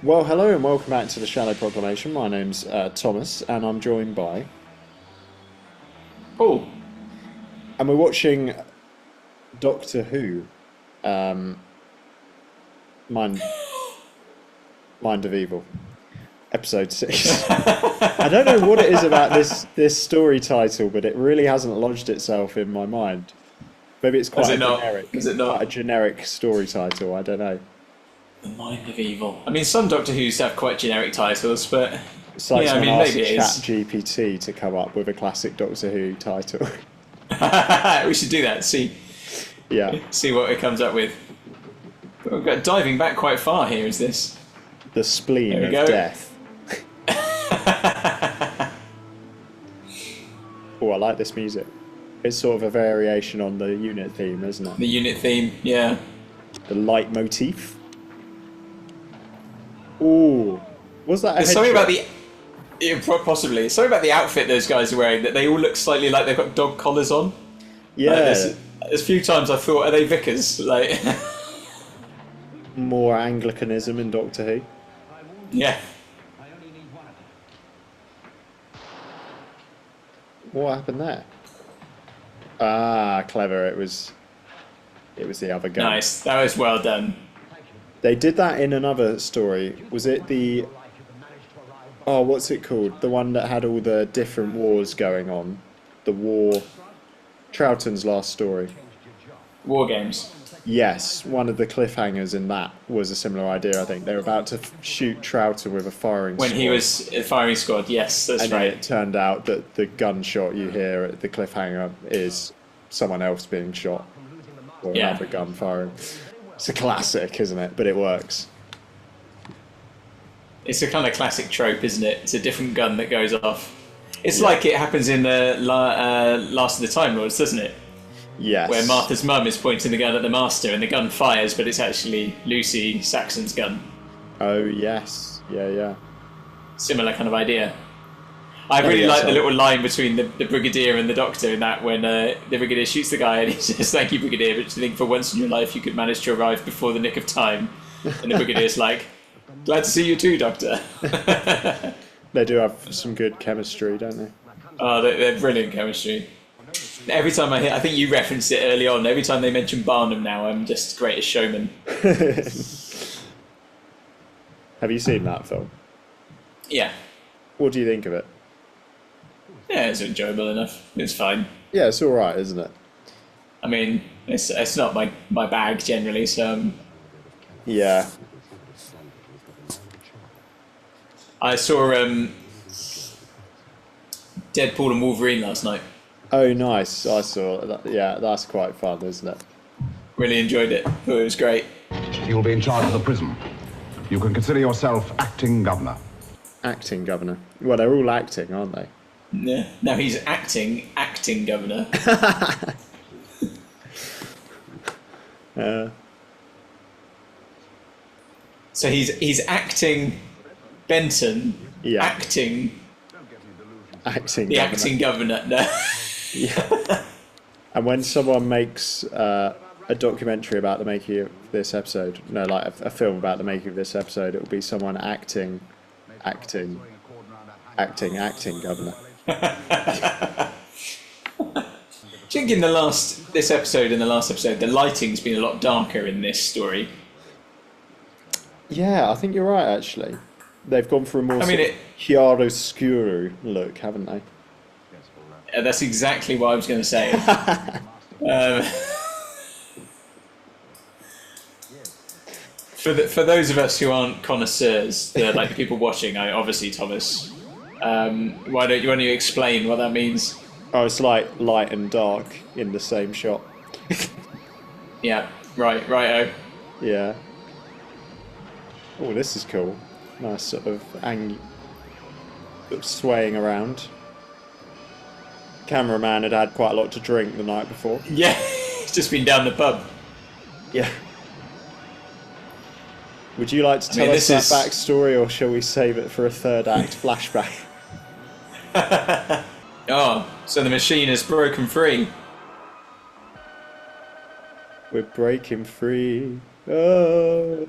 Well, hello and welcome back to the Shallow Proclamation. My name's Thomas, and I'm joined by, Paul. and we're watching Doctor Who, um, Mind Mind of Evil, episode 6. I don't know what it is about this story title, but it really hasn't lodged itself in my mind. Maybe it's Is quite it a not? generic, Is it quite a not? generic story title. I don't know. The Mind of Evil. I mean, some Doctor Who's have quite generic titles, but It's like yeah, I someone mean, asked maybe it is. ChatGPT to come up with a classic Doctor Who title. We should do that. Yeah, See what it comes up with. But we've got diving back quite far here. Is this? the spleen There we of go. death. Oh, I like this music. It's sort of a variation on the unit theme, isn't it? The unit theme. Yeah. The leitmotif. Ooh, was that a There's something headshot? about the. Yeah, possibly. Something about the outfit those guys are wearing that they all look slightly like they've got dog collars on. Yeah, There's a few times I thought, are they vicars? Like, more Anglicanism in Doctor Who. yeah. What happened there? Ah, clever. It was the other gun. Nice. That was well done. They did that in another story. Was it the... Oh, what's it called? The one that had all the different wars going on. The war... Troughton's last story. War games. Yes, one of the cliffhangers in that was a similar idea, I think. They were about to shoot Troughton with a firing When squad. he was a firing squad, yes, that's And then right. it turned out that the gunshot you hear at the cliffhanger is someone else being shot. Or Yeah. another gun firing. It's a classic, isn't it? But it works. It's a kind of classic trope, isn't it? It's a different gun that goes off. It's like it happens in Last of the Time Lords, doesn't it? Yes. Where Martha's mum is pointing the gun at the Master and the gun fires, but it's actually Lucy Saxon's gun. Oh, yes. Yeah, yeah. Similar kind of idea. I Oh, really yeah, like sorry. the little line between the Brigadier and the Doctor in that when the Brigadier shoots the guy and he says, "Thank you, Brigadier, but to think for once in your life you could manage to arrive before the nick of time." And the Brigadier's like, "Glad to see you too, Doctor." They do have some good chemistry, don't they? Oh, they're brilliant chemistry. Every time I think you referenced it early on, every time they mention Barnum now, I'm just greatest showman. Have you seen that film? Yeah. What do you think of it? Yeah, it's enjoyable enough. It's fine. Yeah, it's alright, isn't it? I mean, it's not my bag generally, so Yeah. I saw Deadpool and Wolverine last night. Oh, nice. I saw that. Yeah, that's quite fun, isn't it? Really enjoyed it. Thought it was great. You'll be in charge of the prison. You can consider yourself acting governor. Acting governor. Well, they're all acting, aren't they? Yeah. Now he's acting governor. So he's acting Benton, Yeah. acting Acting the governor. acting governor. No. Yeah. And when someone makes a documentary about the making of this episode, no, like a film about the making of this episode, it will be someone acting governor. Do you think in this episode and the last episode, the lighting's been a lot darker in this story? Yeah, I think you're right, actually. They've gone for a more I mean, sort of chiaroscuro look, haven't they? That's exactly what I was going to say. For those of us who aren't connoisseurs, like the people watching, obviously Thomas, why don't you explain what that means? Oh, it's like light and dark in the same shot. Yeah, right. Yeah. Oh, this is cool. Nice sort of swaying around. Cameraman had had quite a lot to drink the night before. Yeah, he's just been down the pub. Yeah. Would you like to tell us that backstory, or shall we save it for a third act flashback? Oh, so the machine has broken free. We're breaking free. Oh.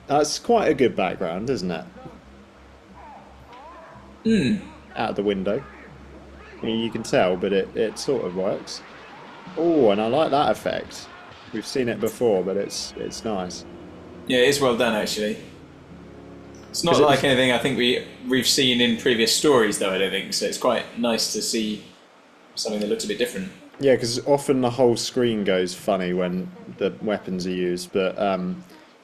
That's quite a good background, isn't it? Out of the window. I mean, you can tell, but it sort of works. Oh, and I like that effect. We've seen it before, but it's nice. Yeah, it is well done, actually. It's not like anything I think we've seen in previous stories, though, I don't think. So it's quite nice to see something that looks a bit different. Yeah, because often the whole screen goes funny when the weapons are used, but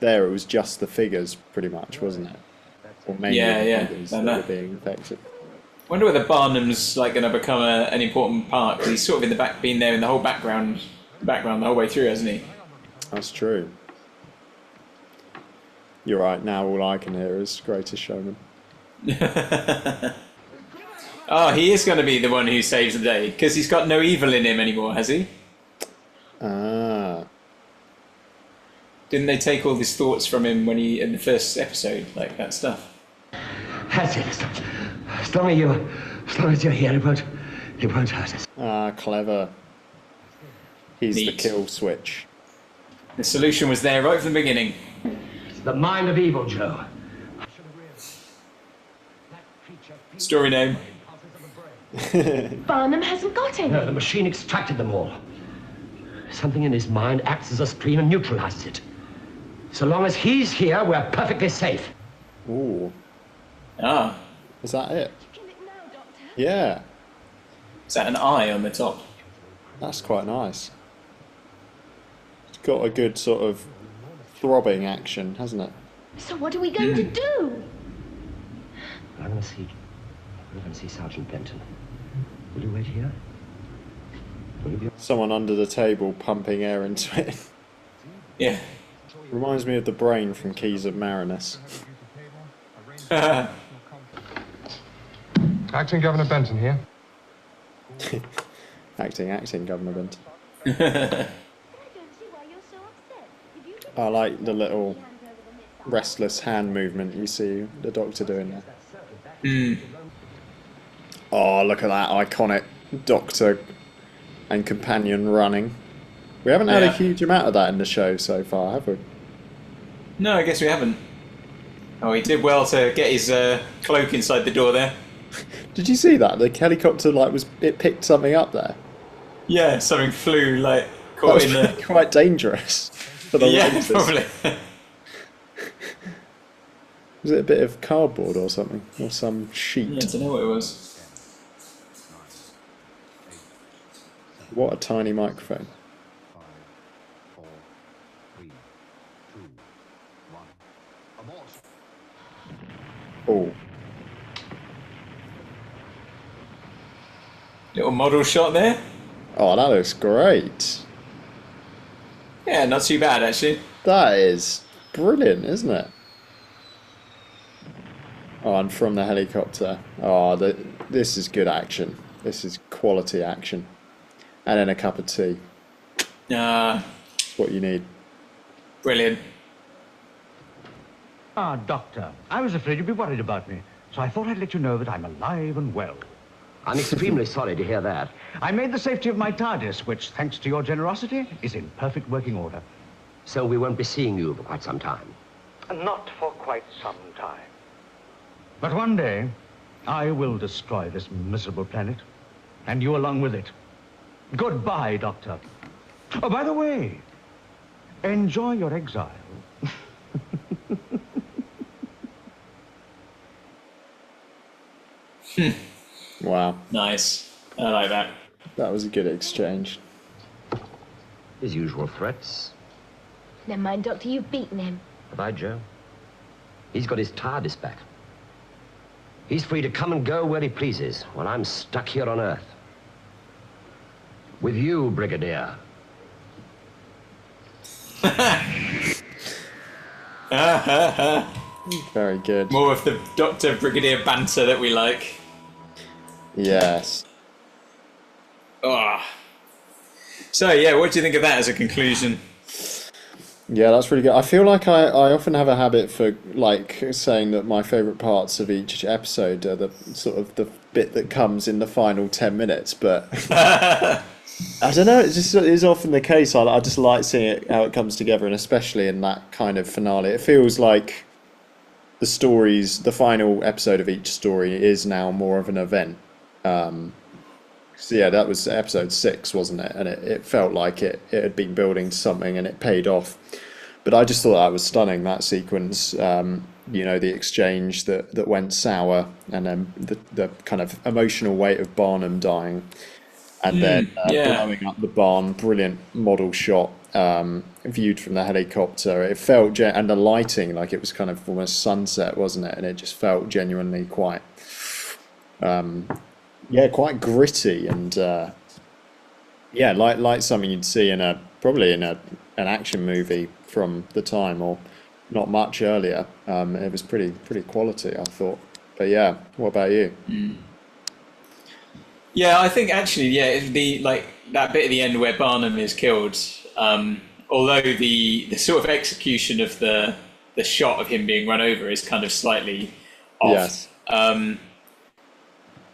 there it was just the figures, pretty much, wasn't it? Or mainly the figures that were being affected. I wonder whether Barnum's like going to become an important part, because he's sort of in the back, been there in the whole background the whole way through, hasn't he? That's true. You're right, now all I can hear is Greatest Showman. Oh, he is going to be the one who saves the day, because he's got no evil in him anymore, has he? Ah. Didn't they take all his thoughts from him when he, in the first episode, like that stuff? That's it. As long as you're here, it won't hurt us. Ah, clever. He's Neat. the kill switch. The solution was there right from the beginning. It's the mind of evil, Joe. Story name. Barnum hasn't got any. No, the machine extracted them all. Something in his mind acts as a screen and neutralizes it. So long as he's here, we're perfectly safe. Ooh. Ah. Is that it? Kill it now, Doctor. Yeah. Is that an eye on the top? That's quite nice. It's got a good sort of throbbing action, hasn't it? So what are we going to do? I'm going to see Sergeant Benton. Will you wait here? Will you be... Someone under the table pumping air into it. Yeah. Reminds me of the brain from Keys of Marinus. Acting Governor Benton here. acting, Governor Benton. I don't see why you're so upset. If you could I like the little restless hand movement you see the Doctor doing there. Oh, look at that iconic Doctor and companion running. We haven't had a huge amount of that in the show so far, have we? No, I guess we haven't. Oh, he did well to get his cloak inside the door there. Did you see that? The helicopter it picked something up there. Yeah, something flew That caught was in the... quite dangerous for the Yeah, Rangers. probably. Was it a bit of cardboard or something? Or some I sheet? don't know what it was. What a tiny microphone. 5, 4, 3, 2, 1. Abort! Oh. Little model shot there. Oh, that looks great. Yeah, not too bad actually. That is brilliant, isn't it? Oh, and from the helicopter. Oh, this is good action. This is quality action. And then a cup of tea. That's what you need. Brilliant. Ah, Doctor, I was afraid you'd be worried about me, so I thought I'd let you know that I'm alive and well. I'm extremely sorry to hear that. I made the safety of my TARDIS, which, thanks to your generosity, is in perfect working order. So we won't be seeing you for quite some time. Not for quite some time. But one day, I will destroy this miserable planet, and you along with it. Goodbye, Doctor. Oh, by the way, enjoy your exile. Wow. Nice. I like that. That was a good exchange. His usual threats. Never mind, Doctor, you've beaten him. Have I, Joe? He's got his TARDIS back. He's free to come and go where he pleases, while I'm stuck here on Earth. With you, Brigadier. Very good. More of the Doctor Brigadier banter that we like. Yes. Oh. So yeah, what do you think of that as a conclusion? Yeah, that's really good. I feel like I often have a habit for saying that my favourite parts of each episode are the sort of the bit that comes in the final 10 minutes, but I don't know. It just is often the case. I just like seeing it how it comes together, and especially in that kind of finale, it feels like the final episode of each story is now more of an event. So yeah, that was episode 6, wasn't it? And it felt like it had been building to something, and it paid off. But I just thought that was stunning, that sequence. The exchange that went sour, and then the kind of emotional weight of Barnum dying, and then blowing up the barn. Brilliant model shot, viewed from the helicopter. It felt and the lighting, like it was kind of almost sunset, wasn't it? And it just felt genuinely quite, quite gritty, and like something you'd see probably in an action movie from the time, or not much earlier. It was pretty quality, I thought. But yeah, what about you? Yeah, I think actually, that bit at the end where Barnum is killed. Although the sort of execution of the shot of him being run over is kind of slightly off.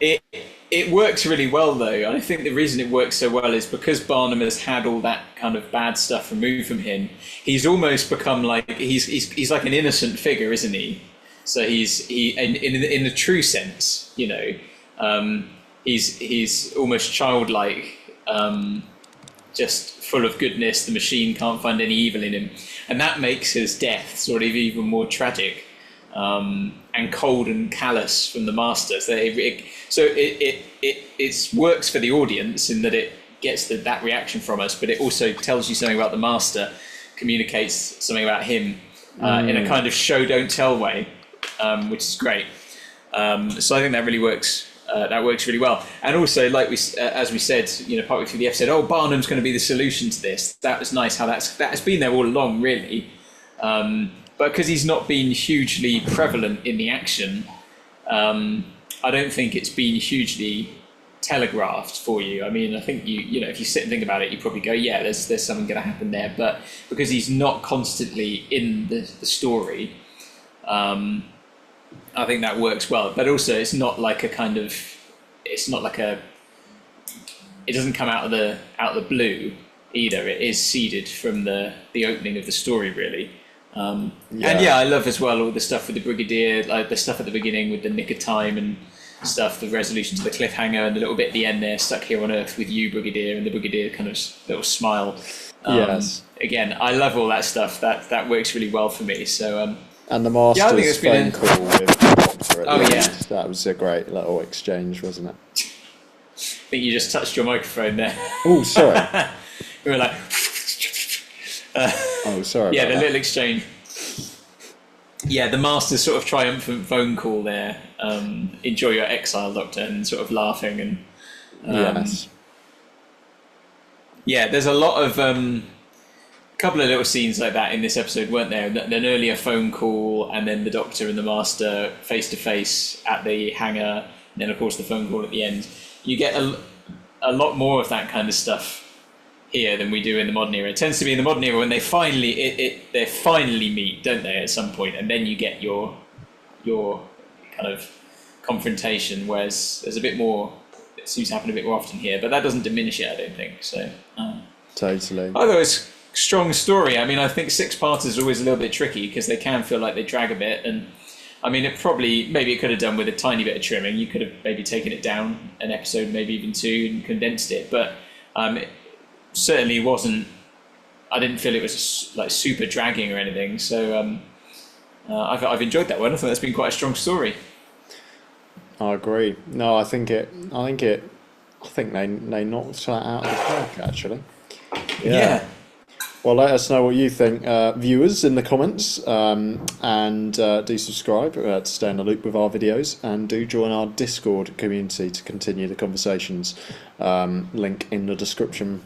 Yes. It works really well, though. I think the reason it works so well is because Barnum has had all that kind of bad stuff removed from him. He's almost become like he's like an innocent figure, isn't he? So in the true sense, he's almost childlike, just full of goodness. The machine can't find any evil in him, and that makes his death sort of even more tragic. And cold and callous from the master. So it works for the audience in that it gets that reaction from us, but it also tells you something about the master, communicates something about him in a kind of show don't tell way, which is great. So I think that really works. That works really well. And also, like as we said, partway through the episode, Barnum's going to be the solution to this. That was nice how that has been there all along, really. But because he's not been hugely prevalent in the action, I don't think it's been hugely telegraphed for you. I mean, I think if you sit and think about it, you probably go, yeah, there's something going to happen there. But because he's not constantly in the story, I think that works well. But also, it doesn't come out of the blue either. It is seeded from the opening of the story, really. And I love as well all the stuff with the Brigadier, like the stuff at the beginning with the nick of time and stuff, the resolution to the cliffhanger, and the little bit at the end there, stuck here on Earth with you, Brigadier, and the Brigadier kind of little smile. Yes. Again, I love all that stuff. That works really well for me. So and the Master's phone call with the Doctor at the end. That was a great little exchange, wasn't it? I think you just touched your microphone there. Oh, sorry. We were like. Sorry. Yeah, the little exchange. Yeah, the Master's sort of triumphant phone call there. Enjoy your exile, Doctor, and sort of laughing and. Yes. Yeah, there's a lot of couple of little scenes like that in this episode, weren't there? An earlier phone call, and then the Doctor and the Master face to face at the hangar, and then of course the phone call at the end. You get a lot more of that kind of stuff here than we do in the modern era. It tends to be in the modern era when they finally meet, don't they, at some point, and then you get your kind of confrontation, whereas there's a bit more. It seems to happen a bit more often here, but that doesn't diminish it, I don't think. So totally. Otherwise, strong story. I mean, I think 6-parters is always a little bit tricky because they can feel like they drag a bit, and I mean, maybe it could have done with a tiny bit of trimming. You could have maybe taken it down an episode, maybe even 2, and condensed it, but it certainly wasn't. I didn't feel it was like super dragging or anything. So I've enjoyed that one. I think that's been quite a strong story. I agree. No, I think they knocked that out of the park, actually. Yeah. Well, let us know what you think, viewers, in the comments, and do subscribe to stay in the loop with our videos, and do join our Discord community to continue the conversations. Link in the description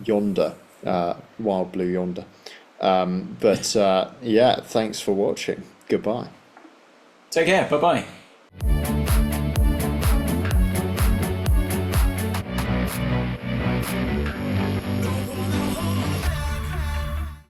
yonder, wild blue yonder. Thanks for watching. Goodbye. Take care. Bye-bye.